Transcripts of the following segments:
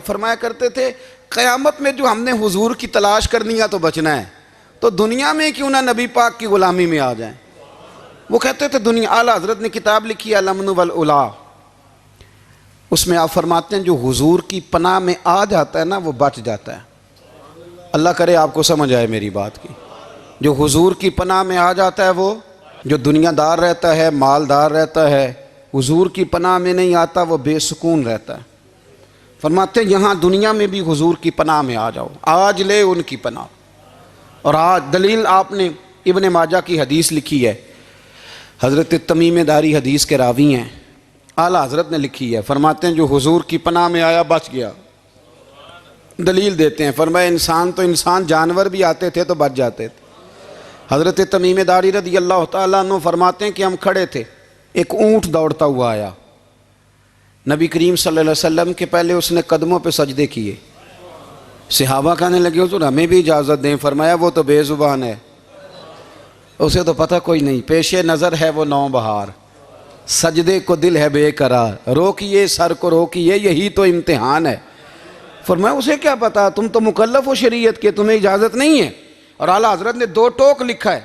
فرمایا کرتے تھے قیامت میں جو ہم نے حضور کی تلاش کرنی ہے تو بچنا ہے، تو دنیا میں کیوں نہ نبی پاک کی غلامی میں آ جائیں۔ وہ کہتے تھے دنیا، اعلیٰ حضرت نے کتاب لکھی ہے الامن والعلا، اس میں آپ فرماتے ہیں جو حضور کی پناہ میں آ جاتا ہے نا وہ بچ جاتا ہے۔ اللہ کرے آپ کو سمجھ آئے میری بات کی۔ جو حضور کی پناہ میں آ جاتا ہے وہ، جو دنیا دار رہتا ہے، مالدار رہتا ہے، حضور کی پناہ میں نہیں آتا وہ بے سکون رہتا ہے۔ فرماتے ہیں یہاں دنیا میں بھی حضور کی پناہ میں آ جاؤ، آج لے ان کی پناہ۔ اور آج دلیل آپ نے ابن ماجہ کی حدیث لکھی ہے، حضرت تمیم داری حدیث کے راوی ہیں، اعلیٰ حضرت نے لکھی ہے، فرماتے ہیں جو حضور کی پناہ میں آیا بچ گیا۔ دلیل دیتے ہیں، فرمایا انسان جانور بھی آتے تھے تو بچ جاتے تھے۔ حضرت تمیم داری رضی اللہ تعالیٰ عنہ فرماتے ہیں کہ ہم کھڑے تھے، ایک اونٹ دوڑتا ہوا آیا، نبی کریم صلی اللہ علیہ وسلم کے پہلے اس نے قدموں پہ سجدے کیے۔ صحابہ کہنے لگے حضور ہمیں بھی اجازت دیں، فرمایا وہ تو بے زبان ہے، اسے تو پتہ کوئی نہیں، پیش نظر ہے وہ نو بہار، سجدے کو دل ہے بے قرار، روکیے سر کو روکیے یہی تو امتحان ہے۔ فرمایا اسے کیا پتا، تم تو مکلف ہو شریعت کے، تمہیں اجازت نہیں ہے۔ اور اعلیٰ حضرت نے 2 ٹوک لکھا ہے،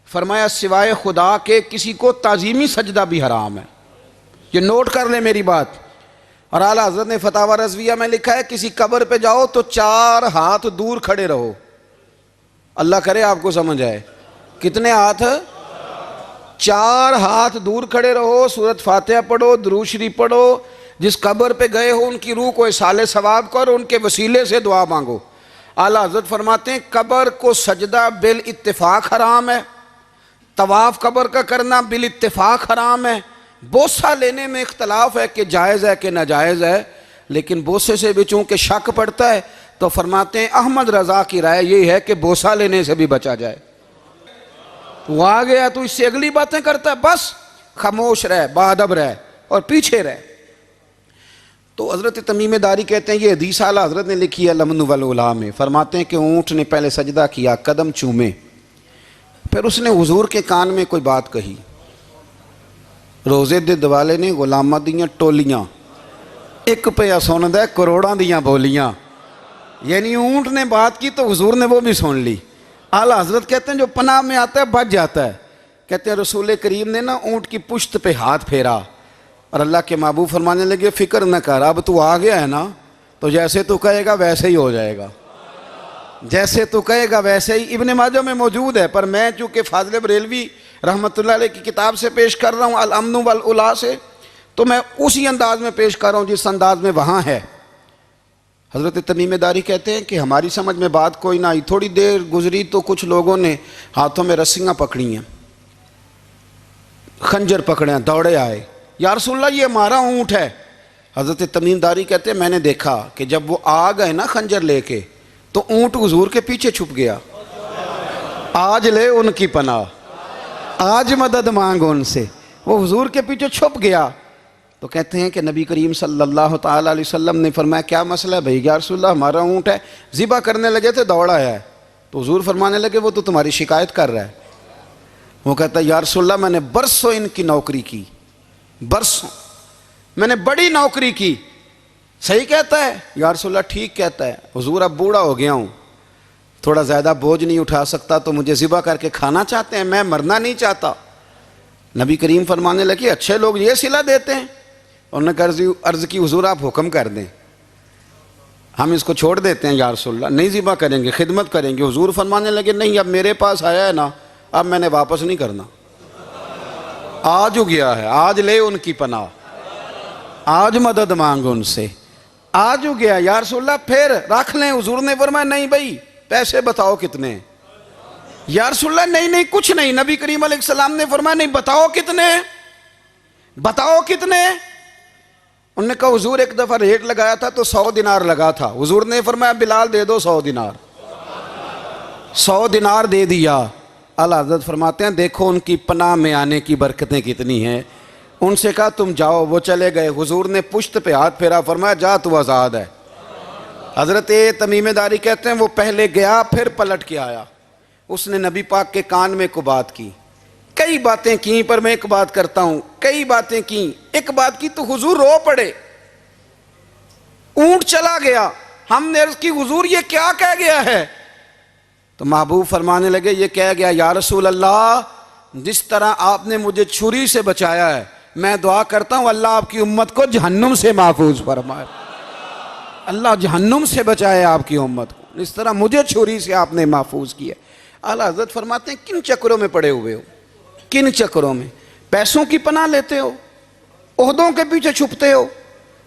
فرمایا سوائے خدا کے کسی کو تعظیمی سجدہ بھی حرام ہے، یہ نوٹ کر لیں میری بات۔ اور اعلیٰ حضرت نے فتاوی رضویہ میں لکھا ہے کسی قبر پہ جاؤ تو 4 ہاتھ دور کھڑے رہو۔ اللہ کرے آپ کو سمجھ آئے، کتنے ہاتھ؟ 4 ہاتھ دور کھڑے رہو، سورۃ فاتحہ پڑھو، درود شریف پڑھو، جس قبر پہ گئے ہو ان کی روح کو اصال ثواب کرو، ان کے وسیلے سے دعا مانگو۔ اعلیٰ حضرت فرماتے ہیں قبر کو سجدہ بالاتفاق حرام ہے، طواف قبر کا کرنا بالاتفاق حرام ہے، بوسہ لینے میں اختلاف ہے کہ جائز ہے کہ ناجائز ہے، لیکن بوسے سے بھی چونکہ شک پڑتا ہے تو فرماتے ہیں احمد رضا کی رائے یہ ہے کہ بوسہ لینے سے بھی بچا جائے۔ وہ آ گیا تو اس سے اگلی باتیں کرتا ہے، بس خاموش رہ، باادب رہ اور پیچھے رہ۔ تو حضرت تمیم داری کہتے ہیں یہ حدیث اعلیٰ حضرت نے لکھی ہے الامن والعلا میں، فرماتے ہیں کہ اونٹ نے پہلے سجدہ کیا، قدم چومے، پھر اس نے حضور کے کان میں کوئی بات کہی۔ روزے دے دوالے نے غلامہ دیاں ٹولیاں، ایک پہ سن دے کروڑاں دیاں بولیاں، یعنی اونٹ نے بات کی تو حضور نے وہ بھی سن لی۔ اعلیٰ حضرت کہتے ہیں جو پناہ میں آتا ہے بچ جاتا ہے۔ کہتے ہیں رسول کریم نے نا اونٹ کی پشت پہ ہاتھ پھیرا اور اللہ کے محبوب فرمانے لگے فکر نہ کر، اب تو آ گیا ہے نا تو جیسے تو کہے گا ویسے ہی ہو جائے گا، جیسے تو کہے گا ویسے ہی۔ ابن ماجہ میں موجود ہے، پر میں چونکہ فاضل بریلوی رحمۃ اللہ علیہ کی کتاب سے پیش کر رہا ہوں الامن والعلا سے، تو میں اسی انداز میں پیش کر رہا ہوں جس انداز میں وہاں ہے۔ حضرت تمیم داری کہتے ہیں کہ ہماری سمجھ میں بات کوئی نہ آئی، تھوڑی دیر گزری تو کچھ لوگوں نے ہاتھوں میں رسیاں پکڑی ہیں، خنجر پکڑے ہیں، دوڑے آئے، یا رسول اللہ یہ ہمارا اونٹ ہے۔ حضرت تمیم داری کہتے ہیں میں نے دیکھا کہ جب وہ آ گئے نا خنجر لے کے تو اونٹ حضور کے پیچھے چھپ گیا۔ آج لے ان کی پناہ، آج مدد مانگ ان سے، وہ حضور کے پیچھے چھپ گیا۔ تو کہتے ہیں کہ نبی کریم صلی اللہ تعالیٰ علیہ وسلم نے فرمایا کیا مسئلہ ہے بھائی؟ یا رسول اللہ ہمارا اونٹ ہے، ذبح کرنے لگے تھے دوڑا ہے۔ تو حضور فرمانے لگے وہ تو تمہاری شکایت کر رہا ہے۔ وہ کہتا ہے یا رسول اللہ میں نے برسوں ان کی نوکری کی، برسوں میں نے بڑی نوکری کی۔ صحیح کہتا ہے یا رسول اللہ؟ ٹھیک کہتا ہے حضور، اب بوڑھا ہو گیا ہوں، تھوڑا زیادہ بوجھ نہیں اٹھا سکتا تو مجھے ذبح کر کے کھانا چاہتے ہیں، میں مرنا نہیں چاہتا۔ نبی کریم فرمانے لگے اچھے لوگ یہ صلہ دیتے ہیں؟ انہوں نے عرض کی حضور آپ حکم کر دیں، ہم اس کو چھوڑ دیتے ہیں یا رسول اللہ، نہیں ذبح کریں گے، خدمت کریں گے۔ حضور فرمانے لگے نہیں، اب میرے پاس آیا ہے نا، اب میں نے واپس نہیں کرنا، آج ہو گیا ہے، آج لے ان کی پناہ، آج مدد مانگ ان سے، آج ہو گیا یا رسول اللہ پھر رکھ لیں۔ حضور نے فرمایا نہیں بھائی پیسے بتاؤ کتنے؟ یا رسول اللہ نہیں کچھ نہیں۔ نبی کریم علیہ السلام نے فرمایا نہیں، بتاؤ کتنے، بتاؤ کتنے؟ انہوں نے کہا حضور ایک دفعہ ریٹ لگایا تھا تو 100 دینار لگا تھا۔ حضور نے فرمایا بلال دے دو 100 دینار، 100 دینار دے دیا۔ اعلیٰ حضرت فرماتے ہیں دیکھو ان کی پناہ میں آنے کی برکتیں کتنی ہیں۔ ان سے کہا تم جاؤ، وہ چلے گئے۔ حضور نے پشت پہ ہاتھ پھیرا، فرمایا جا تو آزاد ہے۔ حضرت تمیم داری کہتے ہیں وہ پہلے گیا پھر پلٹ کے آیا، اس نے نبی پاک کے کان میں کو بات کی، کئی باتیں کی، پر میں ایک بات کرتا ہوں، کئی باتیں کی، ایک بات کی تو حضور رو پڑے۔ اونٹ چلا گیا. ہم نے عرض کی حضور یہ کیا کہہ گیا ہے؟ تو محبوب فرمانے لگے یہ کہہ گیا یا رسول اللہ جس طرح آپ نے مجھے چھری سے بچایا ہے میں دعا کرتا ہوں اللہ آپ کی امت کو جہنم سے محفوظ فرمائے. اللہ جہنم سے بچائے آپ کی امت کو، اس طرح مجھے چھری سے آپ نے محفوظ کیا. اعلیٰ حضرت فرماتے ہیں کن چکروں میں پڑے ہوئے ہو، کن چکروں میں؟ پیسوں کی پناہ لیتے ہو، عہدوں کے پیچھے چھپتے ہو،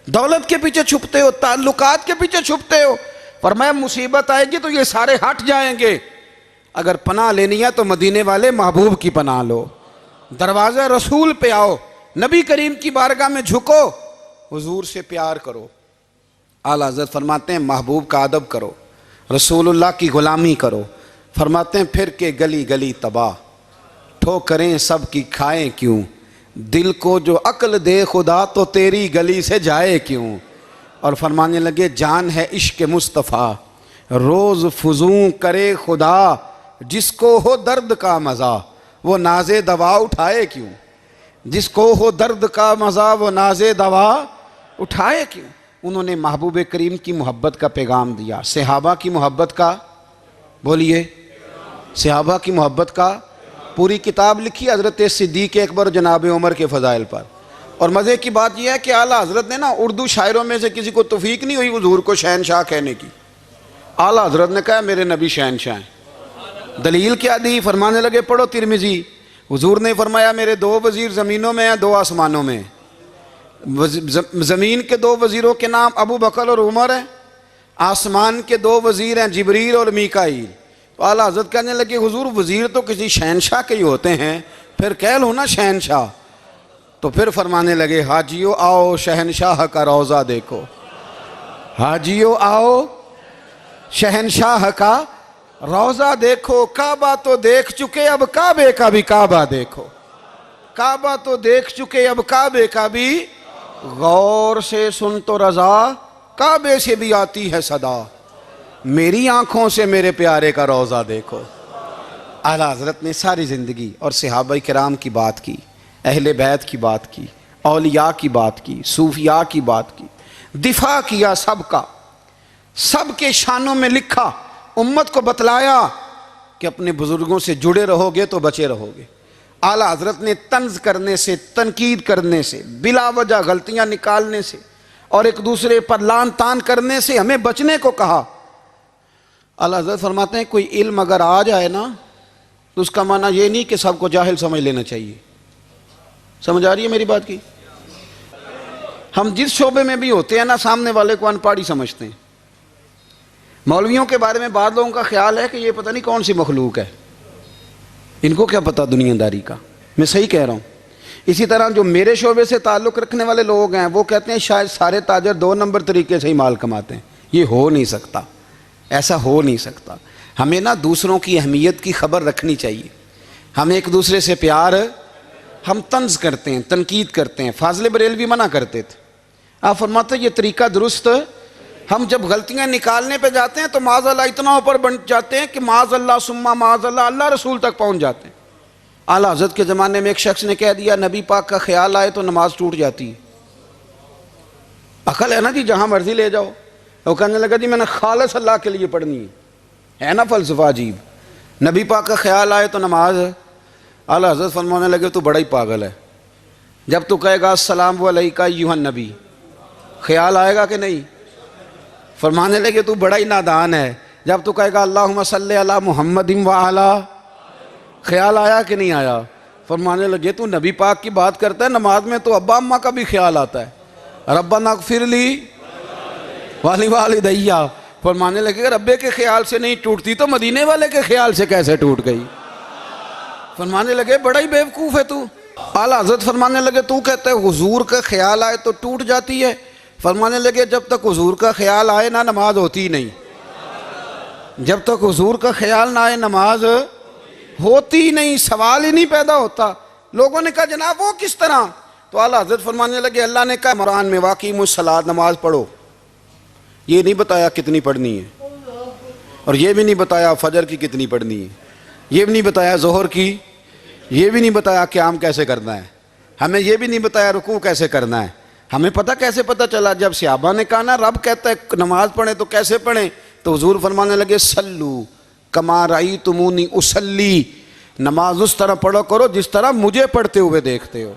دولت کے پیچھے چھپتے ہو، تعلقات کے پیچھے چھپتے ہو. فرمایا مصیبت آئے گی تو یہ سارے ہٹ جائیں گے. اگر پناہ لینی ہے تو مدینے والے محبوب کی پناہ لو، دروازہ رسول پہ آؤ، نبی کریم کی بارگاہ میں جھکو، حضور سے پیار کرو. اعلیٰ حضرت فرماتے ہیں محبوب کا ادب کرو، رسول اللہ کی غلامی کرو. فرماتے ہیں پھر کہ گلی گلی تباہ ٹھوکریں سب کی کھائیں کیوں، دل کو جو عقل دے خدا تو تیری گلی سے جائے کیوں. اور فرمانے لگے جان ہے عشق مصطفیٰ روز فزوں کرے خدا، جس کو ہو درد کا مزہ وہ ناز دوا اٹھائے کیوں. جس کو ہو درد کا مزہ وہ ناز دوا اٹھائے کیوں. انہوں نے محبوب کریم کی محبت کا پیغام دیا، صحابہ کی محبت کا، بولیے صحابہ کی محبت کا. پوری کتاب لکھی حضرت صدیق اکبر جناب عمر کے فضائل پر. اور مزے کی بات یہ ہے کہ اعلیٰ حضرت نے نا اردو شاعروں میں سے کسی کو توفیق نہیں ہوئی حضور کو شہنشاہ کہنے کی. اعلیٰ حضرت نے کہا میرے نبی شہنشاہ ہیں. دلیل کیا دی؟ فرمانے لگے پڑھو ترمذی. حضور نے فرمایا میرے 2 وزیر زمینوں میں ہیں 2 آسمانوں میں. زمین کے 2 وزیروں کے نام ابو بکر اور عمر ہیں، آسمان کے 2 وزیر ہیں جبریل اور میکائیل. تو اعلیٰ حضرت کہنے لگے حضور وزیر تو کسی شہنشاہ کے ہی ہوتے ہیں، پھر کہہ لو نا شہنشاہ. تو پھر فرمانے لگے حاجیو آؤ شہنشاہ کا روضہ دیکھو، حاجیو آؤ شہنشاہ کا روضہ دیکھو. کعبہ تو دیکھ چکے اب کعبے کا بھی کعبہ دیکھو، کعبہ تو دیکھ چکے اب کعبے کا بھی. غور سے سن تو رضا کعبے سے بھی آتی ہے صدا، میری آنکھوں سے میرے پیارے کا روضہ دیکھو. اعلیٰ حضرت نے ساری زندگی اور صحابہ کرام کی بات کی، اہل بیت کی بات کی، اولیاء کی بات کی، صوفیاء کی بات کی، دفاع کیا سب کا، سب کے شانوں میں لکھا، امت کو بتلایا کہ اپنے بزرگوں سے جڑے رہو گے تو بچے رہو گے. اعلیٰ حضرت نے طنز کرنے سے، تنقید کرنے سے، بلا وجہ غلطیاں نکالنے سے اور ایک دوسرے پر لان تان کرنے سے ہمیں بچنے کو کہا. اعلیٰ حضرت فرماتے ہیں کوئی علم اگر آ جائے نا تو اس کا معنی یہ نہیں کہ سب کو جاہل سمجھ لینا چاہیے. سمجھ آ رہی ہے میری بات کی؟ ہم جس شعبے میں بھی ہوتے ہیں نا سامنے والے کو ان پڑھ ہی سمجھتے ہیں. مولویوں کے بارے میں بعض لوگوں کا خیال ہے کہ یہ پتہ نہیں کون سی مخلوق ہے، ان کو کیا پتہ دنیا داری کا. میں صحیح کہہ رہا ہوں. اسی طرح جو میرے شعبے سے تعلق رکھنے والے لوگ ہیں وہ کہتے ہیں شاید سارے تاجر 2 نمبر طریقے سے ہی مال کماتے ہیں. یہ ہو نہیں سکتا، ایسا ہو نہیں سکتا. ہمیں نا دوسروں کی اہمیت کی خبر رکھنی چاہیے. ہم ایک دوسرے سے پیار، ہم طنز کرتے ہیں، تنقید کرتے ہیں. فاضل بریلوی منع کرتے تھے. آپ فرماتے ہیں یہ طریقہ درست. ہم جب غلطیاں نکالنے پہ جاتے ہیں تو معاذ اللہ اتنا اوپر بن جاتے ہیں کہ معاذ اللہ ثم معاذ اللہ اللہ رسول تک پہنچ جاتے ہیں. اعلیٰ حضرت کے زمانے میں ایک شخص نے کہہ دیا نبی پاک کا خیال آئے تو نماز ٹوٹ جاتی ہے. عقل ہے نا جی، جہاں مرضی لے جاؤ. وہ کہنے لگا جی میں نے خالص اللہ کے لیے پڑھنی ہے نا فلسفہ عجیب. نبی پاک کا خیال آئے تو نماز. اعلیٰ حضرت فرمانے لگے تو بڑا ہی پاگل ہے. جب تو کہے گا السلام علیکہ ایھا النبی خیال آئے گا کہ نہیں؟ فرمانے لگے تو بڑا ہی نادان ہے. جب تو کہے گا اللہم صلی علی محمد وعلی خیال آیا کہ نہیں آیا؟ فرمانے لگے تو نبی پاک کی بات کرتا ہے، نماز میں تو ابا اماں کا بھی خیال آتا ہے. ربنا اغفر لی والدیّ. فرمانے لگے ربے کے خیال سے نہیں ٹوٹتی تو مدینے والے کے خیال سے کیسے ٹوٹ گئی؟ فرمانے لگے بڑا ہی بیوقوف ہے تو. اعلیٰ حضرت فرمانے لگے تو کہتا ہے حضور کا خیال آئے تو ٹوٹ جاتی ہے. فرمانے لگے جب تک حضور کا خیال آئے نہ نماز ہوتی نہیں. جب تک حضور کا خیال نہ آئے نماز ہوتی نہیں، سوال ہی نہیں پیدا ہوتا. لوگوں نے کہا جناب وہ کس طرح؟ تو اعلیٰ حضرت فرمانے لگے اللہ نے کہا قرآن میں واقعی الصلاۃ نماز پڑھو. یہ نہیں بتایا کتنی پڑھنی ہے، اور یہ بھی نہیں بتایا فجر کی کتنی پڑھنی ہے، یہ بھی نہیں بتایا ظہر کی، یہ بھی نہیں بتایا قیام کیسے کرنا ہے، ہمیں یہ بھی نہیں بتایا رکوع کیسے کرنا ہے. ہمیں پتہ کیسے پتہ چلا؟ جب صحابہ نے کہا نا رب کہتا ہے نماز پڑھیں تو کیسے پڑھیں، تو حضور فرمانے لگے سلو کما رأیتمونی اصلی، نماز اس طرح پڑھو کرو جس طرح مجھے پڑھتے ہوئے دیکھتے ہو۔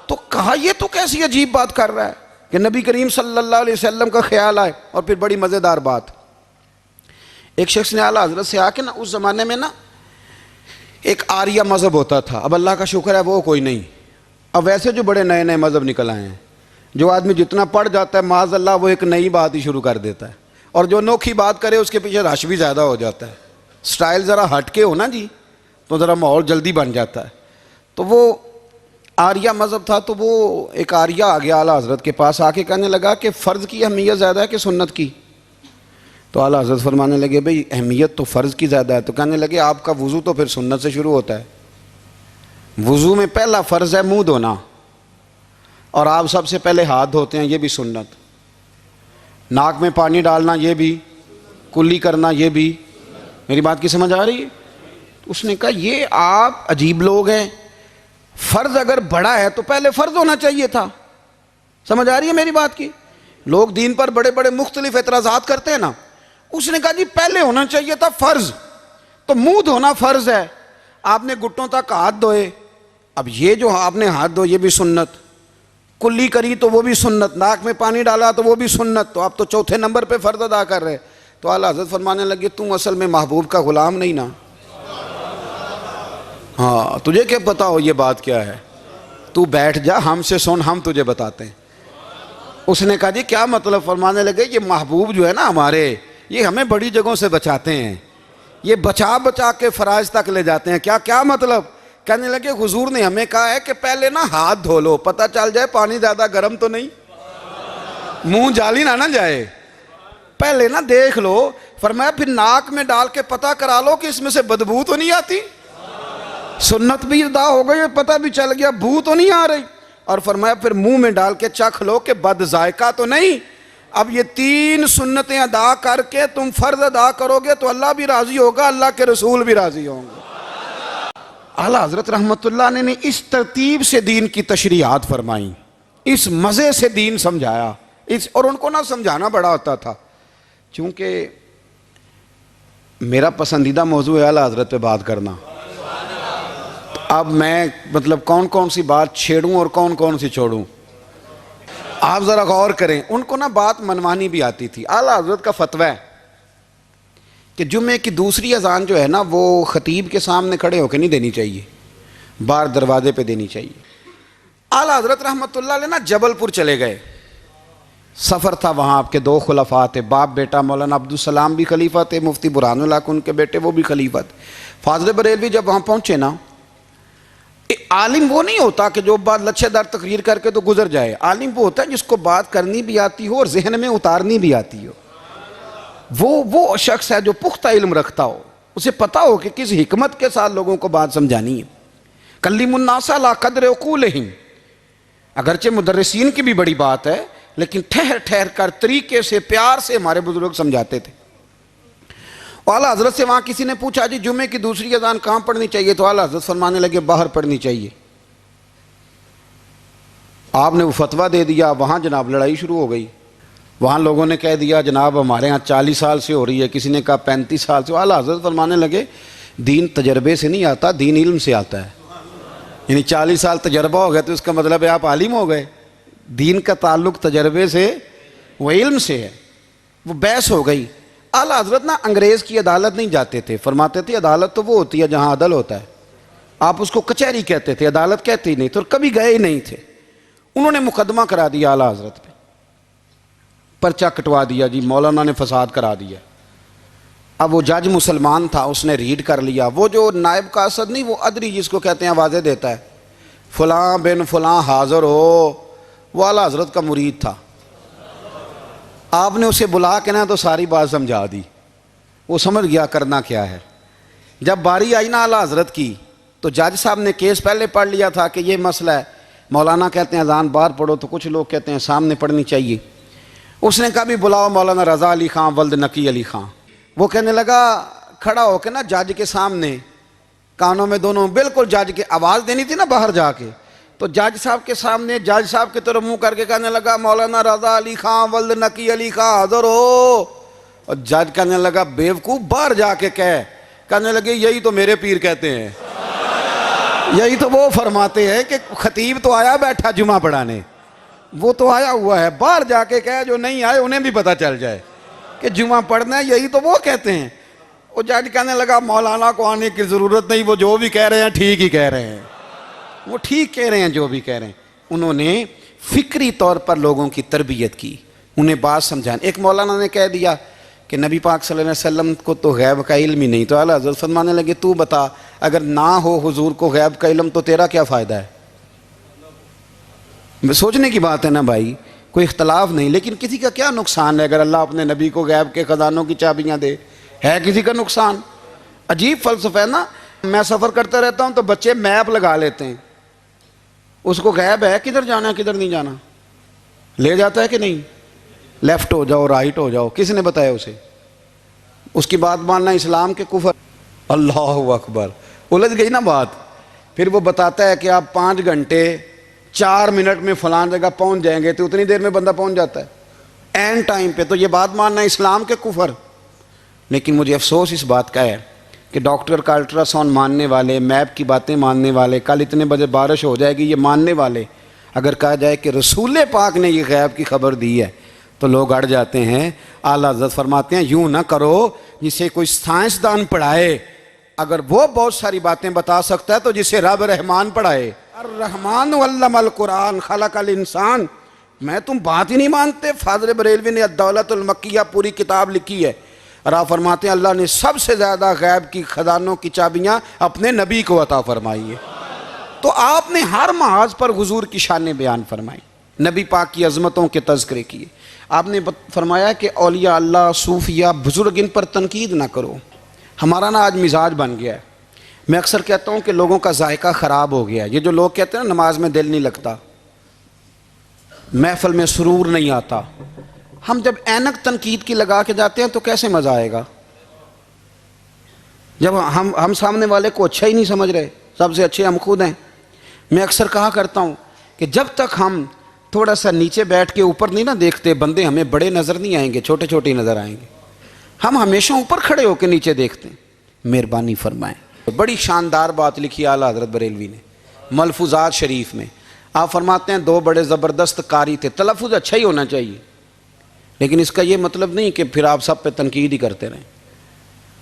تو کہا یہ تو کیسی عجیب بات کر رہا ہے کہ نبی کریم صلی اللہ علیہ وسلم کا خیال آئے۔ اور پھر بڑی مزیدار بات، ایک شخص نے اعلیٰ حضرت سے آ کے نا، اس زمانے میں نا ایک آریہ مذہب ہوتا تھا، اب اللہ کا شکر ہے وہ کوئی نہیں، اب ویسے جو بڑے نئے نئے مذہب نکل آئے ہیں، جو آدمی جتنا پڑھ جاتا ہے معاذ اللہ وہ ایک نئی بات ہی شروع کر دیتا ہے، اور جو انوکھی بات کرے اس کے پیچھے رش بھی زیادہ ہو جاتا ہے، سٹائل ذرا ہٹ کے ہو نا جی تو ذرا ماحول جلدی بن جاتا ہے۔ تو وہ آریہ مذہب تھا، تو وہ ایک آریہ آ گیا اعلیٰ حضرت کے پاس، آ کے کہنے لگا کہ فرض کی اہمیت زیادہ ہے کہ سنت کی؟ تو اعلیٰ حضرت فرمانے لگے بھئی اہمیت تو فرض کی زیادہ ہے۔ تو کہنے لگے آپ کا وضو تو پھر سنت سے شروع ہوتا ہے، وضو میں پہلا فرض ہے منہ دھونا، اور آپ سب سے پہلے ہاتھ دھوتے ہیں، یہ بھی سنت، ناک میں پانی ڈالنا یہ بھی، کلی کرنا یہ بھی۔ میری بات کی سمجھ آ رہی ہے؟ اس نے کہا یہ آپ عجیب لوگ ہیں، فرض اگر بڑا ہے تو پہلے فرض ہونا چاہیے تھا۔ سمجھ آ رہی ہے میری بات کی؟ لوگ دین پر بڑے بڑے مختلف اعتراضات کرتے ہیں نا، اس نے کہا جی پہلے ہونا چاہیے تھا فرض، تو منہ دھونا فرض ہے، آپ نے گھٹنوں تک ہاتھ دھوئے، اب یہ جو آپ نے ہاتھ دھو یہ بھی سنت، کلی کری تو وہ بھی سنت، ناک میں پانی ڈالا تو وہ بھی سنت، تو آپ تو چوتھے نمبر پہ فرض ادا کر رہے۔ تو اعلیٰ حضرت فرمانے لگے تم اصل میں محبوب کا غلام نہیں نا، ہاں تجھے کیا پتا ہو یہ بات کیا ہے، تو بیٹھ جا ہم سے سن، ہم تجھے بتاتے ہیں۔ اس نے کہا جی کیا مطلب؟ فرمانے لگے یہ محبوب جو ہے نا ہمارے، یہ ہمیں بڑی جگہوں سے بچاتے ہیں، یہ بچا بچا کے فرائض تک لے جاتے ہیں۔ کیا مطلب؟ کہنے لگے حضور نے ہمیں کہا ہے کہ پہلے نا ہاتھ دھو لو، پتہ چل جائے پانی زیادہ گرم تو نہیں، منہ جالی نہ جائے، پہلے نا دیکھ لو۔ فرمایا پھر ناک میں ڈال کے پتہ کرا لو کہ اس میں سے بدبو تو نہیں آتی، سنت بھی ادا ہو گئی، پتہ بھی چل گیا بو تو نہیں آ رہی۔ اور فرمایا پھر منہ میں ڈال کے چکھ لو کہ بد ذائقہ تو نہیں۔ اب یہ 3 سنتیں ادا کر کے تم فرض ادا کرو گے تو اللہ بھی راضی ہوگا، اللہ کے رسول بھی راضی ہوں گے۔ اعلیٰ حضرت رحمت اللہ علیہ نے اس ترتیب سے دین کی تشریحات فرمائیں، اس مزے سے دین سمجھایا، اور ان کو نہ سمجھانا بڑا ہوتا تھا۔ چونکہ میرا پسندیدہ موضوع ہے اعلیٰ حضرت پہ بات کرنا، اب میں مطلب کون سی بات چھیڑوں اور کون سی چھوڑوں، آپ ذرا غور کریں۔ ان کو نا بات منوانی بھی آتی تھی۔ اعلیٰ حضرت کا فتویٰ ہے کہ جمعے کی دوسری اذان جو ہے نا وہ خطیب کے سامنے کھڑے ہو کے نہیں دینی چاہیے، باہر دروازے پہ دینی چاہیے۔ اعلیٰ حضرت رحمت اللہ علیہ نا جبل پور چلے گئے، سفر تھا، وہاں آپ کے 2 خلفاء تھے، باپ بیٹا، مولانا عبدالسلام بھی خلیفہ تھے، مفتی برہان اللہ ان کے بیٹے وہ بھی خلیفہ تھے۔ فاضل بریلوی جب وہاں پہنچے نا، عالم وہ نہیں ہوتا کہ جو بات لچھے دار تقریر کر کے تو گزر جائے، عالم وہ ہوتا ہے جس کو بات کرنی بھی آتی ہو اور ذہن میں اتارنی بھی آتی ہو، وہ شخص ہے جو پختہ علم رکھتا ہو، اسے پتا ہو کہ کس حکمت کے ساتھ لوگوں کو بات سمجھانی ہے۔ کلم الناس علی قدر عقولہم، اگرچہ مدرسین کی بھی بڑی بات ہے لیکن ٹھہر کر طریقے سے پیار سے ہمارے بزرگ سمجھاتے تھے۔ اعلیٰ حضرت سے وہاں کسی نے پوچھا جی جمعے کی دوسری اذان کہاں پڑھنی چاہیے؟ تو اعلیٰ حضرت فرمانے لگے باہر پڑھنی چاہیے۔ آپ نے وہ فتویٰ دے دیا، وہاں جناب لڑائی شروع ہو گئی، وہاں لوگوں نے کہہ دیا جناب ہمارے ہاں 40 سال سے ہو رہی ہے، کسی نے کہا 35 سال سے۔ اعلیٰ حضرت فرمانے لگے دین تجربے سے نہیں آتا، دین علم سے آتا ہے، یعنی 40 سال تجربہ ہو گیا تو اس کا مطلب ہے آپ عالم ہو گئے، دین کا تعلق تجربے سے وہ علم سے ہے۔ وہ بحث ہو گئی۔ اعلیٰ حضرت نا انگریز کی عدالت نہیں جاتے تھے، فرماتے تھے عدالت تو وہ ہوتی ہے جہاں عدل ہوتا ہے، آپ اس کو کچہری کہتے تھے، عدالت کہتے ہی نہیں تھے، اور کبھی گئے ہی نہیں تھے۔ انہوں نے مقدمہ کرا دیا اعلیٰ حضرت پہ، پرچہ کٹوا دیا جی مولانا نے فساد کرا دیا۔ اب وہ جج مسلمان تھا، اس نے ریڈ کر لیا، وہ جو نائب قاصد نہیں، وہ ادری جس کو کہتے ہیں آوازیں دیتا ہے، فلاں بن فلاں حاضر ہو، وہ اعلیٰ حضرت کا مرید تھا۔ آپ نے اسے بلا کے نا تو ساری بات سمجھا دی، وہ سمجھ گیا کرنا کیا ہے۔ جب باری آئی نا اعلیٰ حضرت کی تو جج صاحب نے کیس پہلے پڑھ لیا تھا کہ یہ مسئلہ ہے، مولانا کہتے ہیں اذان باہر پڑھو تو کچھ لوگ کہتے ہیں سامنے پڑھنی چاہیے۔ اس نے کہا بھی بلاؤ مولانا رضا علی خان ولد نقی علی خان۔ وہ کہنے لگا کھڑا ہو کے نا جج کے سامنے، کانوں میں دونوں بالکل جج کے آواز دینی تھی نا باہر جا کے، تو جج صاحب کے سامنے جج صاحب کی طرف منہ کر کے کہنے لگا مولانا رضا علی خان ولد نقی علی خان حاضر ہو. اور جج کہنے لگا بیوقوف باہر جا کے کہنے لگے یہی تو میرے پیر کہتے ہیں, یہی تو وہ فرماتے ہیں کہ خطیب تو آیا بیٹھا جمعہ پڑھانے, وہ تو آیا ہوا ہے, باہر جا کے کہے جو نہیں آئے انہیں بھی پتہ چل جائے کہ جمعہ پڑھنا ہے, یہی تو وہ کہتے ہیں. وہ جج کہنے لگا مولانا کو آنے کی ضرورت نہیں, وہ جو بھی کہہ رہے ہیں ٹھیک ہی کہہ رہے ہیں, وہ ٹھیک کہہ رہے ہیں جو بھی کہہ رہے ہیں. انہوں نے فکری طور پر لوگوں کی تربیت کی, انہیں بات سمجھانے. ایک مولانا نے کہہ دیا کہ نبی پاک صلی اللہ علیہ وسلم کو تو غیب کا علم ہی نہیں, تو اعلیٰ حضرت فرمانے لگے تو بتا اگر نہ ہو حضور کو غیب کا علم تو تیرا کیا فائدہ ہے. سوچنے کی بات ہے نا بھائی, کوئی اختلاف نہیں, لیکن کسی کا کیا نقصان ہے اگر اللہ اپنے نبی کو غیب کے خزانوں کی چابیاں دے, ہے کسی کا نقصان؟ عجیب فلسفہ ہے نا. میں سفر کرتا رہتا ہوں تو بچے میپ لگا لیتے ہیں, اس کو غیب ہے کدھر جانا ہے کدھر نہیں جانا, لے جاتا ہے کہ نہیں, لیفٹ ہو جاؤ رائٹ ہو جاؤ, کس نے بتایا اسے؟ اس کی بات ماننا اسلام کے کفر. اللہ اکبر, الجھ گئی نا بات. پھر وہ بتاتا ہے کہ آپ 5 گھنٹے 4 منٹ میں فلان جگہ پہنچ جائیں گے, تو اتنی دیر میں بندہ پہنچ جاتا ہے این ٹائم پہ. تو یہ بات ماننا اسلام کے کفر. لیکن مجھے افسوس اس بات کا ہے کہ ڈاکٹر کا الٹرا ساؤنڈ ماننے والے, میپ کی باتیں ماننے والے, کل اتنے بجے بارش ہو جائے گی یہ ماننے والے, اگر کہا جائے کہ رسول پاک نے یہ غیب کی خبر دی ہے تو لوگ اڑ جاتے ہیں. اعلیٰ حضرت فرماتے ہیں یوں نہ کرو جسے کوئی سائنسدان پڑھائے, اگر وہ بہت ساری باتیں بتا سکتا ہے تو جسے رب رحمان پڑھائے. الرحمن علم القرآن خلق الانسان. میں تم بات ہی نہیں مانتے. فاضل بریلوی نے الدولت المکیہ پوری کتاب لکھی ہے, اور آپ فرماتے ہیں اللہ نے سب سے زیادہ غیب کی خزانوں کی چابیاں اپنے نبی کو عطا فرمائی ہے. تو آپ نے ہر محاذ پر حضور کی شانیں بیان فرمائی, نبی پاک کی عظمتوں کے تذکرے کیے. آپ نے فرمایا کہ اولیاء اللہ صوفیہ بزرگ ان پر تنقید نہ کرو. ہمارا نا آج مزاج بن گیا ہے, میں اکثر کہتا ہوں کہ لوگوں کا ذائقہ خراب ہو گیا ہے. یہ جو لوگ کہتے ہیں نا نماز میں دل نہیں لگتا, محفل میں سرور نہیں آتا, ہم جب اینک تنقید کی لگا کے جاتے ہیں تو کیسے مزہ آئے گا جب ہم سامنے والے کو اچھا ہی نہیں سمجھ رہے. سب سے اچھے ہم خود ہیں. میں اکثر کہا کرتا ہوں کہ جب تک ہم تھوڑا سا نیچے بیٹھ کے اوپر نہیں نہ دیکھتے, بندے ہمیں بڑے نظر نہیں آئیں گے, چھوٹے چھوٹے نظر آئیں گے. ہم ہمیشہ اوپر کھڑے ہو کے نیچے دیکھتے ہیں. مہربانی فرمائیں. بڑی شاندار بات لکھی اعلیٰ حضرت بریلوی نے ملفوظات شریف میں. آپ فرماتے ہیں 2 بڑے زبردست قاری تھے. تلفظ اچھا ہی ہونا چاہیے, لیکن اس کا یہ مطلب نہیں کہ پھر آپ سب پہ تنقید ہی کرتے رہیں.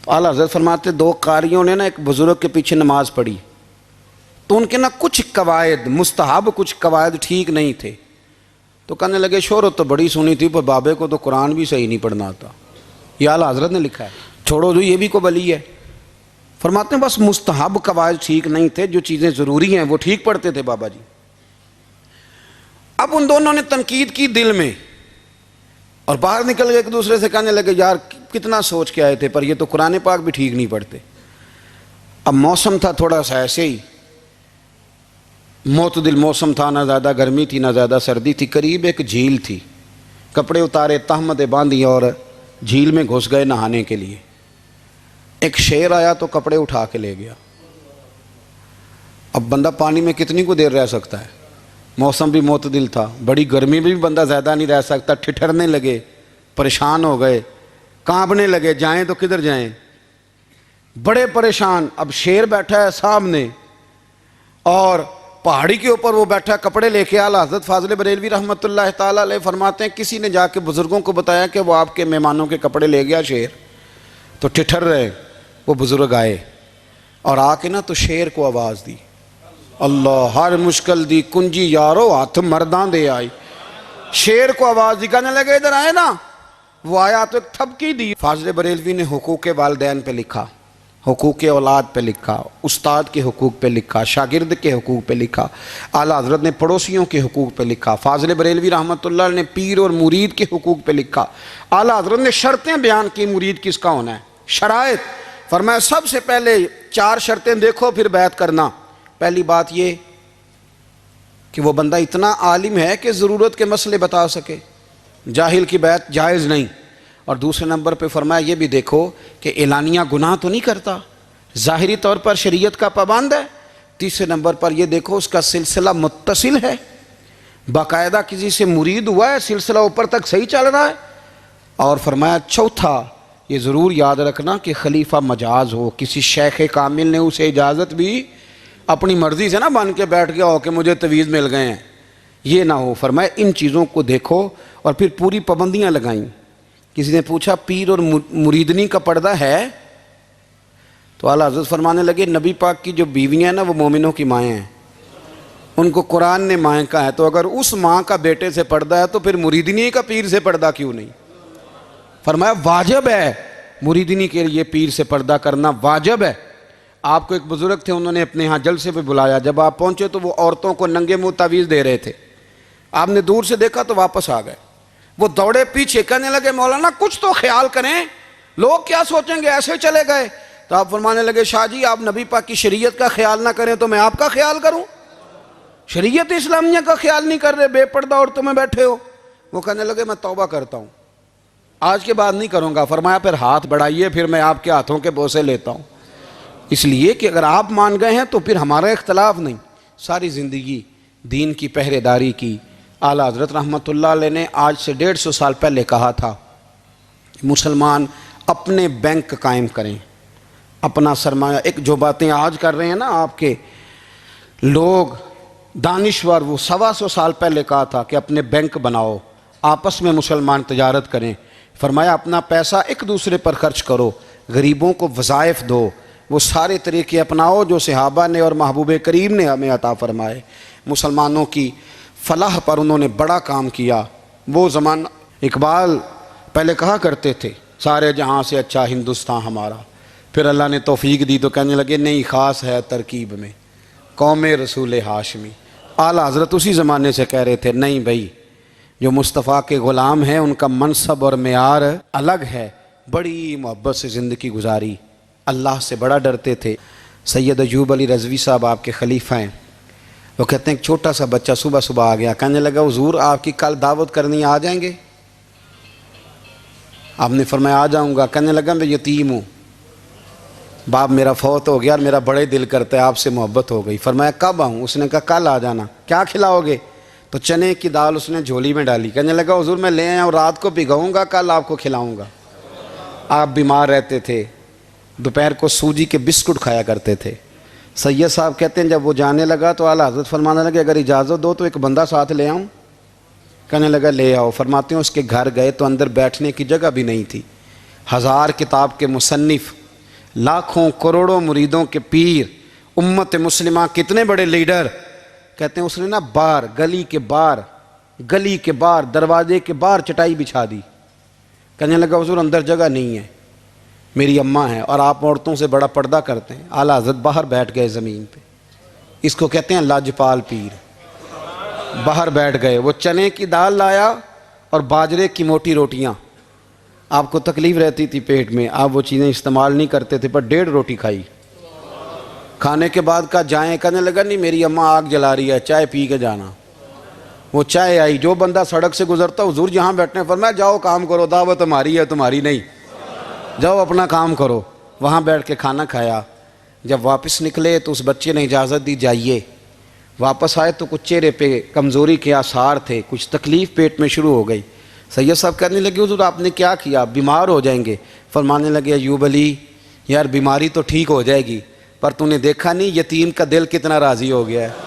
اعلیٰ حضرت فرماتے 2 قاریوں نے نا ایک بزرگ کے پیچھے نماز پڑھی, تو ان کے نا کچھ قواعد مستحب, کچھ قواعد ٹھیک نہیں تھے. تو کہنے لگے شہرت تو بڑی سنی تھی پر بابے کو تو قرآن بھی صحیح نہیں پڑھنا آتا. یہ اعلیٰ حضرت نے لکھا ہے, چھوڑو جو یہ بھی کو بلی ہے. فرماتے ہیں بس مستحب قواعد ٹھیک نہیں تھے, جو چیزیں ضروری ہیں وہ ٹھیک پڑھتے تھے بابا جی. اب ان دونوں نے تنقید کی دل میں, اور باہر نکل گئے ایک دوسرے سے کہنے لگے یار کتنا سوچ کے آئے تھے پر یہ تو قرآن پاک بھی ٹھیک نہیں پڑھتے. اب موسم تھا تھوڑا سا ایسے ہی, معتدل موسم تھا, نہ زیادہ گرمی تھی نہ زیادہ سردی تھی. قریب ایک جھیل تھی, کپڑے اتارے, تہمتیں باندھی اور جھیل میں گھس گئے نہانے کے لیے. ایک شیر آیا تو کپڑے اٹھا کے لے گیا. اب بندہ پانی میں کتنی کو دیر رہ سکتا ہے, موسم بھی معتدل تھا, بڑی گرمی میں بھی بندہ زیادہ نہیں رہ سکتا. ٹھٹھرنے لگے, پریشان ہو گئے, کانپنے لگے, جائیں تو کدھر جائیں, بڑے پریشان. اب شیر بیٹھا ہے سامنے اور پہاڑی کے اوپر وہ بیٹھا کپڑے لے کے. اعلیٰ حضرت فاضل بریلوی رحمۃ اللہ تعالیٰ علیہ فرماتے ہیں کسی نے جا کے بزرگوں کو بتایا کہ وہ آپ کے مہمانوں کے کپڑے لے گیا شیر. تو ٹھٹھر رہے. وہ بزرگ آئے اور آ کے نا تو شیر کو آواز دی, اللہ ہر مشکل دی کنجی یارو ہاتھ مرداں دے آئی. شیر کو آواز دی, کہنے لگے ادھر آئے نا. وہ آیا تو ایک تھپکی دی. فاضل بریلوی نے حقوق والدین پہ لکھا, حقوق اولاد پہ لکھا, استاد کے حقوق پہ لکھا, شاگرد کے حقوق پہ لکھا. اعلیٰ حضرت نے پڑوسیوں کے حقوق پہ لکھا. فاضل بریلوی رحمۃ اللہ نے پیر اور مرید کے حقوق پہ لکھا. اعلیٰ حضرت نے شرطیں بیان کی مرید کس کا ہونا ہے, شرائط. فرمایا سب سے پہلے 4 شرطیں دیکھو پھر بیعت کرنا. پہلی بات یہ کہ وہ بندہ اتنا عالم ہے کہ ضرورت کے مسئلے بتا سکے, جاہل کی بیعت جائز نہیں. اور دوسرے نمبر پہ فرمایا یہ بھی دیکھو کہ اعلانیہ گناہ تو نہیں کرتا, ظاہری طور پر شریعت کا پابند ہے, تیسرے نمبر پر یہ دیکھو اس کا سلسلہ متصل ہے، باقاعدہ کسی سے مرید ہوا ہے، سلسلہ اوپر تک صحیح چل رہا ہے۔ اور فرمایا چوتھا یہ ضرور یاد رکھنا کہ خلیفہ مجاز ہو، کسی شیخ کامل نے اسے اجازت بھی اپنی مرضی سے نہ بن کے بیٹھ گیا ہو کہ مجھے تویز مل گئے ہیں، یہ نہ ہو۔ فرمایا ان چیزوں کو دیکھو اور پھر پوری پابندیاں لگائیں۔ کسی نے پوچھا پیر اور مریدنی کا پردہ ہے؟ تو اعلیٰ حضرت فرمانے لگے نبی پاک کی جو بیویاں ہیں نا وہ مومنوں کی مائیں ہیں، ان کو قرآن نے مائیں کہا ہے، تو اگر اس ماں کا بیٹے سے پردہ ہے تو پھر مریدنی کا پیر سے پردہ کیوں نہیں؟ فرمایا واجب ہے مریدنی کے لیے پیر سے پردہ کرنا، واجب ہے۔ آپ کو ایک بزرگ تھے، انہوں نے اپنے ہاں جلسے پہ بلایا، جب آپ پہنچے تو وہ عورتوں کو ننگے منہ تعویذ دے رہے تھے، آپ نے دور سے دیکھا تو واپس آ گئے۔ وہ دوڑے پیچھے، کہنے لگے مولانا کچھ تو خیال کریں، لوگ کیا سوچیں گے، ایسے چلے گئے۔ تو آپ فرمانے لگے شاہ جی آپ نبی پاک کی شریعت کا خیال نہ کریں تو میں آپ کا خیال کروں؟ شریعت اسلامیہ کا خیال نہیں کر رہے، بے پردہ عورتوں میں بیٹھے ہو۔ وہ کہنے لگے میں توبہ کرتا ہوں، آج کے بعد نہیں کروں گا۔ فرمایا پھر ہاتھ بڑھائیے، پھر میں آپ کے ہاتھوں کے بوسے لیتا ہوں، اس لیے کہ اگر آپ مان گئے ہیں تو پھر ہمارا اختلاف نہیں۔ ساری زندگی دین کی پہرے داری کی۔ اعلیٰ حضرت رحمۃ اللہ علیہ نے آج سے 150 سال پہلے کہا تھا مسلمان اپنے بینک قائم کریں، اپنا سرمایہ۔ ایک جو باتیں آج کر رہے ہیں نا آپ کے لوگ دانشور، وہ 125 سال پہلے کہا تھا کہ اپنے بینک بناؤ، آپس میں مسلمان تجارت کریں۔ فرمایا اپنا پیسہ ایک دوسرے پر خرچ کرو، غریبوں کو وظائف دو، وہ سارے طریقے اپناؤ جو صحابہ نے اور محبوب کریم نے ہمیں عطا فرمائے۔ مسلمانوں کی فلاح پر انہوں نے بڑا کام کیا۔ وہ زمانہ اقبال پہلے کہا کرتے تھے سارے جہاں سے اچھا ہندوستان ہمارا، پھر اللہ نے توفیق دی تو کہنے لگے نہیں، خاص ہے ترکیب میں قوم رسول ہاشمی۔ اعلیٰ حضرت اسی زمانے سے کہہ رہے تھے نہیں بھائی، جو مصطفیٰ کے غلام ہیں ان کا منصب اور معیار الگ ہے۔ بڑی محبت سے زندگی گزاری، اللہ سے بڑا ڈرتے تھے۔ سید ایوب علی رضوی صاحب آپ کے خلیفہ ہیں، وہ کہتے ہیں ایک چھوٹا سا بچہ صبح صبح آ گیا، کہنے لگا حضور آپ کی کل دعوت کرنی آ جائیں گے؟ آپ نے فرمایا آ جاؤں گا۔ کہنے لگا میں یتیم ہوں، باپ میرا فوت ہو گیا اور میرا بڑے دل کرتا ہے آپ سے محبت ہو گئی۔ فرمایا کب آؤں؟ اس نے کہا کل آ جانا۔ کیا کھلاؤ گے؟ تو چنے کی دال اس نے جھولی میں ڈالی۔ کہنے لگا حضور میں لے آیا ہوں، رات کو بھگاؤں گا، کل آپ کو کھلاؤں گا۔ آپ بیمار رہتے تھے، دوپہر کو سوجی کے بسکٹ کھایا کرتے تھے۔ سید صاحب کہتے ہیں جب وہ جانے لگا تو اعلیٰ حضرت فرمانے لگے اگر اجازت دو تو ایک بندہ ساتھ لے آؤں؟ کہنے لگا لے آؤ۔ فرماتے ہیں اس کے گھر گئے تو اندر بیٹھنے کی جگہ بھی نہیں تھی۔ 1000 کتاب کے مصنف، لاکھوں کروڑوں مریدوں کے پیر، امت مسلمہ کتنے بڑے لیڈر، کہتے ہیں اس نے نا باہر گلی کے باہر دروازے کے باہر چٹائی بچھا دی۔ کہنے لگا حضور اندر جگہ نہیں ہے، میری اماں ہے اور آپ عورتوں سے بڑا پردہ کرتے ہیں۔ اعلیٰ حضرت باہر بیٹھ گئے زمین پہ، اس کو کہتے ہیں لاجپال پیر۔ باہر بیٹھ گئے، وہ چنے کی دال لایا اور باجرے کی موٹی روٹیاں۔ آپ کو تکلیف رہتی تھی پیٹ میں، آپ وہ چیزیں استعمال نہیں کرتے تھے، پر 1.5 روٹی کھائی۔ کھانے کے بعد کہا جائیں؟ کہنے لگا نہیں میری اماں آگ جلا رہی ہے، چائے پی کے جانا۔ وہ چائے آئی، جو بندہ سڑک سے گزرتا حضور جہاں بیٹھنے، فرمایا جاؤ کام کرو، دعوت ہماری ہے تمہاری نہیں، جاؤ اپنا کام کرو۔ وہاں بیٹھ کے کھانا کھایا۔ جب واپس نکلے تو اس بچے نے اجازت دی جائیے۔ واپس آئے تو کچھ چہرے پہ کمزوری کے آثار تھے، کچھ تکلیف پیٹ میں شروع ہو گئی۔ سید صاحب کہنے لگے حضور آپ نے کیا کیا، بیمار ہو جائیں گے؟ فرمانے لگے ایوب علی یار بیماری تو ٹھیک ہو جائے گی، پر تو نے دیکھا نہیں یتیم کا دل کتنا راضی ہو گیا ہے،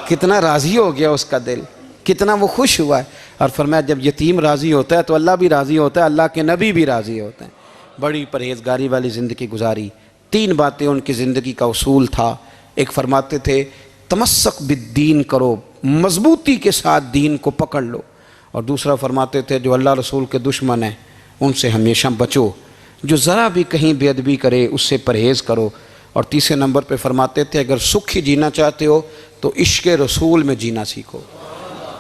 کتنا راضی ہو گیا اس کا دل، کتنا وہ خوش ہوا ہے۔ اور فرمایا جب یتیم راضی ہوتا ہے تو اللہ بھی راضی ہوتا ہے، اللہ کے نبی بھی راضی ہوتے ہیں۔ بڑی پرہیزگاری والی زندگی گزاری۔ 3 باتیں ان کی زندگی کا اصول تھا۔ ایک فرماتے تھے تمسک بالدین کرو، مضبوطی کے ساتھ دین کو پکڑ لو، اور دوسرا فرماتے تھے جو اللہ رسول کے دشمن ہیں ان سے ہمیشہ بچو، جو ذرا بھی کہیں بے ادبی کرے اس سے پرہیز کرو، اور تیسرے نمبر پہ فرماتے تھے اگر سکھی جینا چاہتے ہو تو عشق رسول میں جینا سیکھو،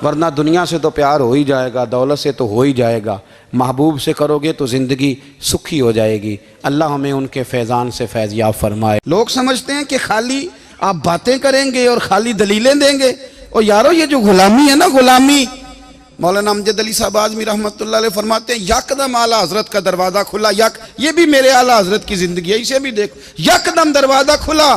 ورنہ دنیا سے تو پیار ہو ہی جائے گا، دولت سے تو ہو ہی جائے گا، محبوب سے کرو گے تو زندگی سکھی ہو جائے گی۔ اللہ ہمیں ان کے فیضان سے فیض یاب فرمائے۔ لوگ سمجھتے ہیں کہ خالی آپ باتیں کریں گے اور خالی دلیلیں دیں گے، اور یارو یہ جو غلامی ہے نا، غلامی، مولانا امجد علی صاحب اعظمی رحمۃ اللہ علیہ فرماتے ہیں یکدم اعلیٰ حضرت کا دروازہ کھلا، یہ بھی میرے اعلیٰ حضرت کی زندگی ہے، اسے بھی دیکھو، یکدم دروازہ کھلا،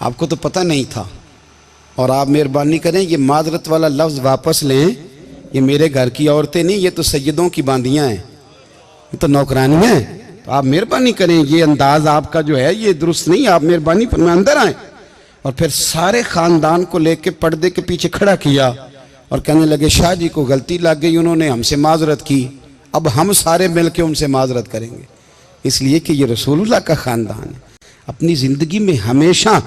آپ کو تو پتہ نہیں تھا، اور آپ مہربانی کریں یہ معذرت والا لفظ واپس لیں، یہ میرے گھر کی عورتیں نہیں، یہ تو سیدوں کی باندیاں ہیں، یہ تو نوکرانیاں ہیں، تو آپ مہربانی کریں، یہ انداز آپ کا جو ہے یہ درست نہیں، آپ مہربانی فرمائیں اندر آئیں۔ اور پھر سارے خاندان کو لے کے پردے کے پیچھے کھڑا کیا اور کہنے لگے شاہ جی کو غلطی لگ گئی، انہوں نے ہم سے معذرت کی، اب ہم سارے مل کے ان سے معذرت کریں گے، اس لیے کہ یہ رسول اللہ کا خاندان ہے۔ اپنی زندگی میں ہمیشہ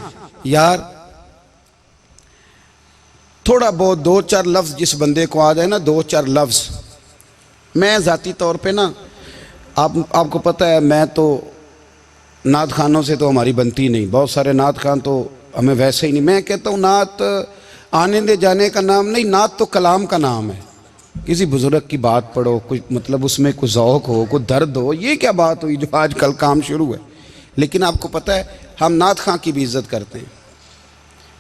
یار تھوڑا بہت دو چار لفظ جس بندے کو آ جائے نا، دو چار لفظ، میں ذاتی طور پہ نا آپ کو پتہ ہے میں تو نعت خانوں سے تو ہماری بنتی نہیں، بہت سارے نعت خان تو ہمیں ویسے ہی نہیں، میں کہتا ہوں نعت آنے دے جانے کا نام نہیں، نعت تو کلام کا نام ہے، کسی بزرگ کی بات پڑھو، کوئی مطلب اس میں کوئی ذوق ہو، کوئی درد ہو، یہ کیا بات ہوئی جو آج کل کام شروع ہے۔ لیکن آپ کو پتہ ہے ہم نعت خان کی بھی عزت کرتے ہیں،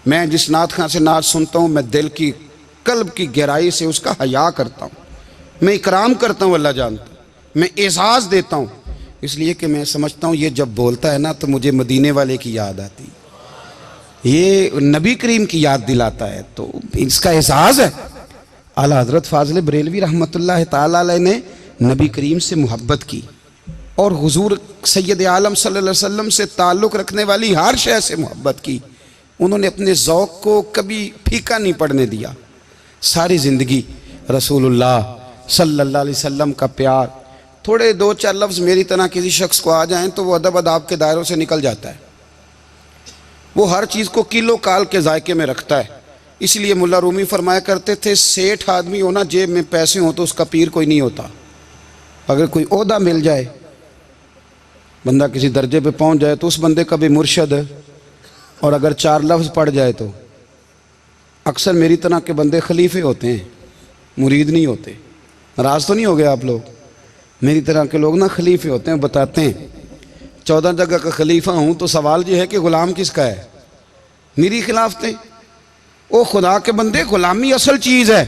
میں جس نعت خان سے نعت سنتا ہوں میں دل کی قلب کی گہرائی سے اس کا حیا کرتا ہوں، میں اکرام کرتا ہوں، اللہ جانتا ہوں، میں اعزاز دیتا ہوں، اس لیے کہ میں سمجھتا ہوں یہ جب بولتا ہے نا تو مجھے مدینے والے کی یاد آتی، یہ نبی کریم کی یاد دلاتا ہے، تو اس کا اعزاز ہے۔ اعلیٰ حضرت فاضل بریلوی رحمۃ اللہ تعالیٰ علیہ نے نبی کریم سے محبت کی اور حضور سید عالم صلی اللہ علیہ وسلم سے تعلق رکھنے والی ہر شے سے محبت کی، انہوں نے اپنے ذوق کو کبھی پھیکا نہیں پڑنے دیا، ساری زندگی رسول اللہ صلی اللہ علیہ وسلم کا پیار۔ تھوڑے دو چار لفظ میری طرح کسی شخص کو آ جائیں تو وہ ادب اداب کے دائروں سے نکل جاتا ہے، وہ ہر چیز کو کیلو کال کے ذائقے میں رکھتا ہے، اس لیے ملا رومی فرمایا کرتے تھے سیٹھ آدمی ہونا جیب میں پیسے ہوں تو اس کا پیر کوئی نہیں ہوتا، اگر کوئی عہدہ مل جائے، بندہ کسی درجے پہ پہنچ جائے تو اس بندے کا بھی مرشد ہے، اور اگر چار لفظ پڑھ جائے تو اکثر میری طرح کے بندے خلیفے ہوتے ہیں، مرید نہیں ہوتے، ناراض تو نہیں ہو گئے آپ لوگ، میری طرح کے لوگ نا خلیفے ہوتے ہیں، بتاتے ہیں 14 جگہ کا خلیفہ ہوں تو سوال یہ ہے کہ غلام کس کا ہے، میری خلافتیں، او خدا کے بندے غلامی اصل چیز ہے۔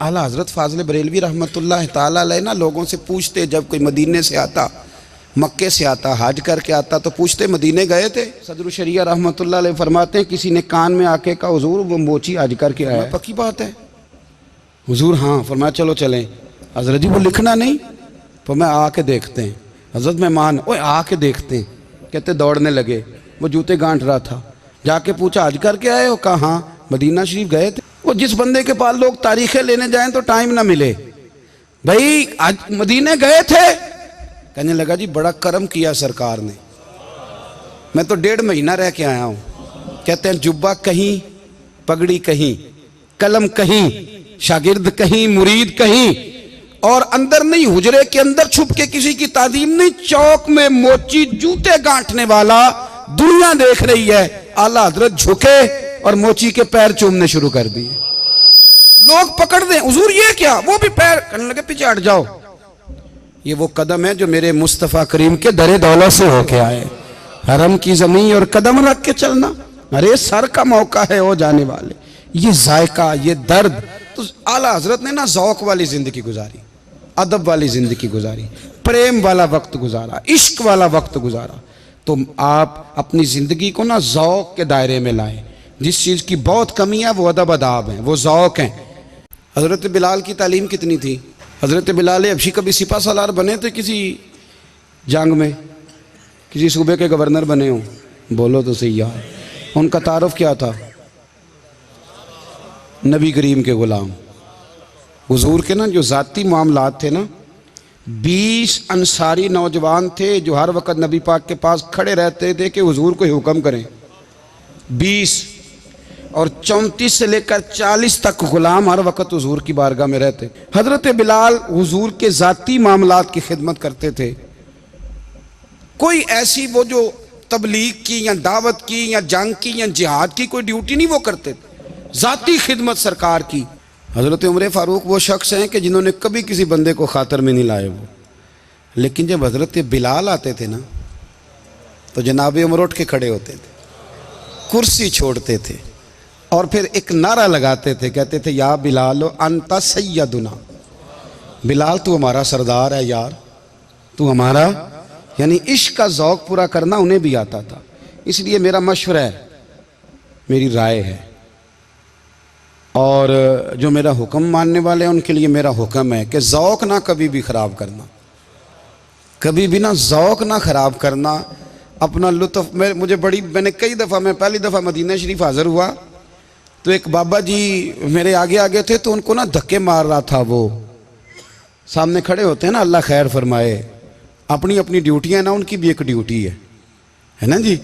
اعلیٰ حضرت فاضل بریلوی رحمۃ اللہ تعالیٰ علیہ نا لوگوں سے پوچھتے، جب کوئی مدینے سے آتا، مکے سے آتا، حج کر کے آتا تو پوچھتے مدینے گئے تھے؟ صدر الشریعہ رحمۃ اللہ علیہ فرماتے ہیں کسی نے کان میں آ کے کہا حضور وہ موچی حج کر کے آیا، پکی بات ہے حضور؟ ہاں۔ فرمایا چلو چلیں۔ حضرت جی وہ لکھنا نہیں؟ تو میں آ کے دیکھتے ہیں۔ حضرت مہمان اوے آ کے دیکھتے ہیں، کہتے دوڑنے لگے، وہ جوتے گانٹ رہا تھا، جا کے پوچھا حج کر کے آئے ہو؟ کہا ہاں۔ مدینہ شریف گئے تھے؟ وہ جس بندے کے پاس لوگ تاریخیں لینے جائیں تو ٹائم نہ ملے، بھائی مدینے گئے تھے؟ کہنے لگا جی بڑا کرم کیا سرکار نے، میں تو 1.5 مہینہ رہ کے آیا ہوں۔ کہتے ہیں جبہ کہیں، پگڑی کہیں، قلم کہیں، شاگرد کہیں، مرید کہیں، اور اندر نہیں، حجرے کے اندر چھپ کے کسی کی تعظیم نہیں، چوک میں موچی جوتے گانٹنے والا دنیا دیکھ رہی ہے، اعلیٰ حضرت جھکے اور موچی کے پیر چومنے شروع کر دیے، لوگ پکڑ دیں حضور یہ کیا، وہ بھی پیر، کہنے لگے پیچھے ہٹ جاؤ، یہ وہ قدم ہے جو میرے مصطفیٰ کریم کے در دولت سے ہو کے آئے، حرم کی زمین اور قدم رکھ کے چلنا، ارے سر کا موقع ہے ہو جانے والے، یہ ذائقہ، یہ درد، تو اعلیٰ حضرت نے نا ذوق والی زندگی گزاری، ادب والی زندگی گزاری، پریم والا وقت گزارا، عشق والا وقت گزارا، تو آپ اپنی زندگی کو نا ذوق کے دائرے میں لائیں، جس چیز کی بہت کمی ہے وہ ادب اداب ہیں، وہ ذوق ہیں۔ حضرت بلال کی تعلیم کتنی تھی؟ حضرت بلال حبشی کبھی سپہ سالار بنے تھے کسی جنگ میں، کسی صوبے کے گورنر بنے ہوں؟ بولو تو صحیح یار، ان کا تعارف کیا تھا؟ نبی کریم کے غلام، حضور کے نا جو ذاتی معاملات تھے نا، 20 انصاری نوجوان تھے جو ہر وقت نبی پاک کے پاس کھڑے رہتے تھے کہ حضور کو حکم کریں، 20 اور 34 سے لے کر 40 تک غلام ہر وقت حضور کی بارگاہ میں رہتے۔ حضرت بلال حضور کے ذاتی معاملات کی خدمت کرتے تھے، کوئی ایسی وہ جو تبلیغ کی یا دعوت کی یا جنگ کی یا جہاد کی کوئی ڈیوٹی نہیں وہ کرتے تھے، ذاتی خدمت سرکار کی۔ حضرت عمر فاروق وہ شخص ہیں کہ جنہوں نے کبھی کسی بندے کو خاطر میں نہیں لائے وہ، لیکن جب حضرت بلال آتے تھے نا تو جناب عمر اٹھ کے کھڑے ہوتے تھے، کرسی چھوڑتے تھے اور پھر ایک نعرہ لگاتے تھے، کہتے تھے یا بلال انت سیدنا، بلال تو ہمارا سردار ہے یار، تو ہمارا، یعنی عشق کا ذوق پورا کرنا انہیں بھی آتا تھا۔ اس لیے میرا مشورہ ہے میری رائے ہے، اور جو میرا حکم ماننے والے ہیں ان کے لیے میرا حکم ہے کہ ذوق نہ کبھی بھی خراب کرنا، کبھی بھی نہ ذوق نہ خراب کرنا، اپنا لطف میں نے کئی دفعہ، میں پہلی دفعہ مدینہ شریف حاضر ہوا تو ایک بابا جی میرے آگے آگے تھے، تو ان کو نا دھکے مار رہا تھا، وہ سامنے کھڑے ہوتے ہیں نا، اللہ خیر فرمائے، اپنی اپنی ڈیوٹیاں نا، ان کی بھی ایک ڈیوٹی ہے نا جی،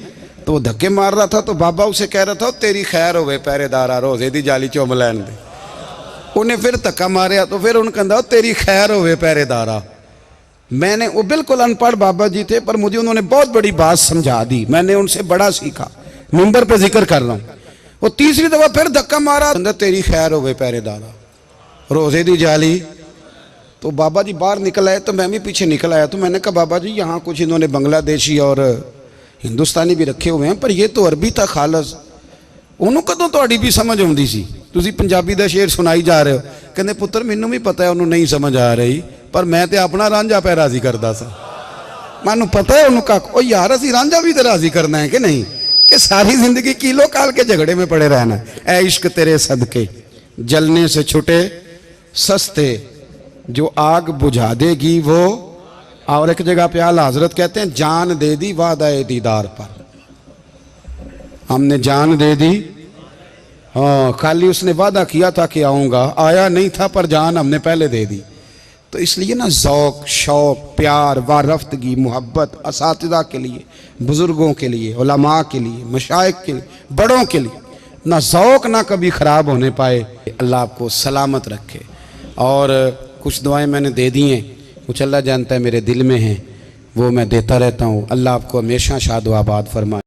تو وہ دھکے مار رہا تھا، تو بابا اسے کہہ رہا تھا تیری خیر ہوئے پہرے دارا روزے دی جالی چوملین دے، انہیں پھر دھکا ماریا تو پھر ان کہا تیری خیر ہوئے پہرے دارا۔ میں نے، وہ بالکل ان پڑھ بابا جی تھے، پر مجھے انہوں نے بہت بڑی بات سمجھا دی، میں نے ان سے بڑا سیکھا، منبر پہ ذکر کر رہا ہوں۔ وہ تیسری دفعہ پھر دھکا مارا، تیری خیر ہوئے پہرے دارا روزے دی جالی۔ تو بابا جی باہر نکل آئے تو میں بھی پیچھے نکل آیا، تو میں نے کہا بابا جی یہاں کچھ انہوں نے بنگلہ دیشی اور ہندوستانی بھی رکھے ہوئے ہیں، پر یہ تو عربی تھا خالص، انہوں کدوں تہاڈی بھی سمجھ آؤندی سی، تسی پنجابی دا شعر سنائی جا رہے ہو۔ کہندے پتر مینوں بھی پتہ ہے انہوں نہیں سمجھ آ رہی، پر میں تے اپنا رانجھا پہ راضی کردا سا، مینوں پتہ ہے انہوں او یار اسی رانجھا بھی تے راضی کرنا ہے کہ نہیں، کہ ساری زندگی کیلو کال کے جھگڑے میں پڑے رہنا ہے۔ اے عشق تیرے صدقے جلنے سے چھٹے سستے، جو آگ بجھا دے گی وہ، اور ایک جگہ پہ اعلیٰ حضرت کہتے ہیں جان دے دی وعدہ دیدار پر، ہم نے جان دے دی، ہاں خالی اس نے وعدہ کیا تھا کہ آؤں گا، آیا نہیں تھا، پر جان ہم نے پہلے دے دی۔ تو اس لیے نا ذوق، شوق، پیار، وارفتگی، محبت اساتذہ کے لیے، بزرگوں کے لیے، علماء کے لیے، مشائخ کے لیے، بڑوں کے لیے نہ ذوق نہ کبھی خراب ہونے پائے۔ اللہ آپ کو سلامت رکھے۔ اور کچھ دعائیں میں نے دے دی ہیں، کچھ اللہ جانتا ہے میرے دل میں ہیں، وہ میں دیتا رہتا ہوں۔ اللہ آپ کو ہمیشہ شاد و آباد فرمائے۔